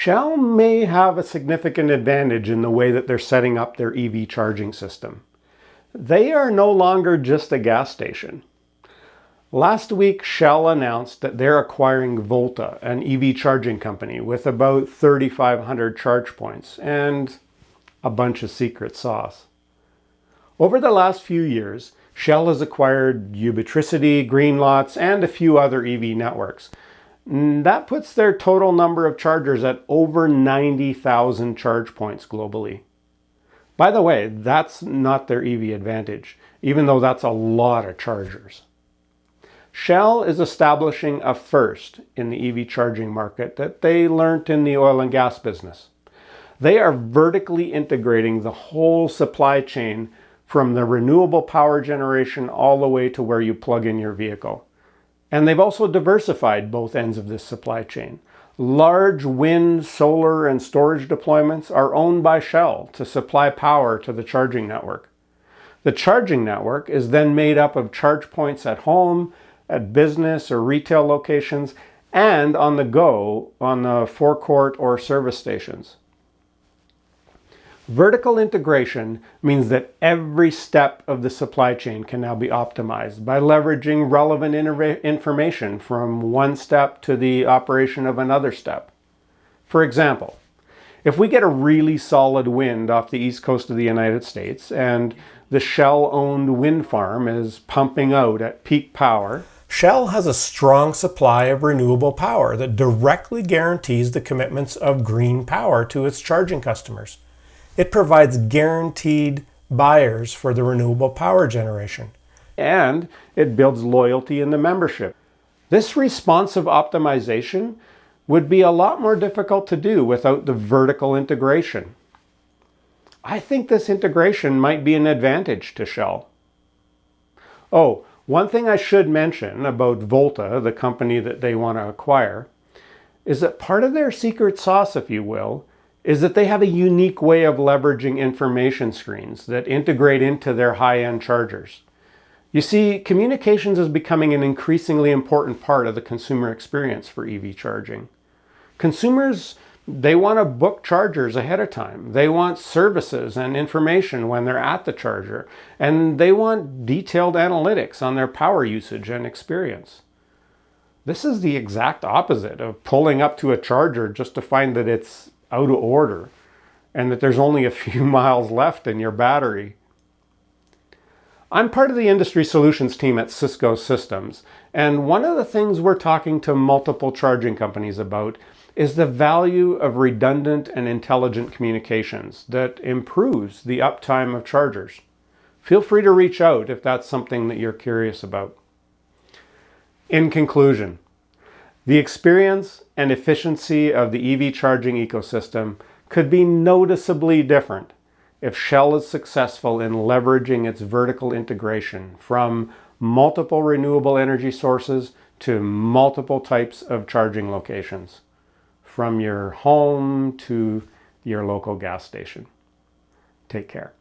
Shell may have a significant advantage in the way that they're setting up their EV charging system. They are no longer just a gas station. Last week, Shell announced that they're acquiring Volta, an EV charging company with about 3,500 charge points and a bunch of secret sauce. Over the last few years, Shell has acquired Ubitricity, Greenlots, and a few other EV networks. That puts their total number of chargers at over 90,000 charge points globally. By the way, that's not their EV advantage, even though that's a lot of chargers. Shell is establishing a first in the EV charging market that they learned in the oil and gas business. They are vertically integrating the whole supply chain from the renewable power generation all the way to where you plug in your vehicle. And they've also diversified both ends of this supply chain. Large wind, solar, and storage deployments are owned by Shell to supply power to the charging network. The charging network is then made up of charge points at home, at business or retail locations, and on the go on the forecourt or service stations. Vertical integration means that every step of the supply chain can now be optimized by leveraging relevant information from one step to the operation of another step. For example, if we get a really solid wind off the east coast of the United States and the Shell-owned wind farm is pumping out at peak power, Shell has a strong supply of renewable power that directly guarantees the commitments of green power to its charging customers. It provides guaranteed buyers for the renewable power generation. And it builds loyalty in the membership. This responsive optimization would be a lot more difficult to do without the vertical integration. I think this integration might be an advantage to Shell. Oh, one thing I should mention about Volta, the company that they want to acquire, is that part of their secret sauce, if you will, is that they have a unique way of leveraging information screens that integrate into their high-end chargers. You see, communications is becoming an increasingly important part of the consumer experience for EV charging. Consumers, they want to book chargers ahead of time. They want services and information when they're at the charger, and they want detailed analytics on their power usage and experience. This is the exact opposite of pulling up to a charger just to find that it's out of order and that there's only a few miles left in your battery. I'm part of the industry solutions team at Cisco Systems, and one of the things we're talking to multiple charging companies about is the value of redundant and intelligent communications that improves the uptime of chargers. Feel free to reach out if that's something that you're curious about. In conclusion, the experience and efficiency of the EV charging ecosystem could be noticeably different if Shell is successful in leveraging its vertical integration from multiple renewable energy sources to multiple types of charging locations, from your home to your local gas station. Take care.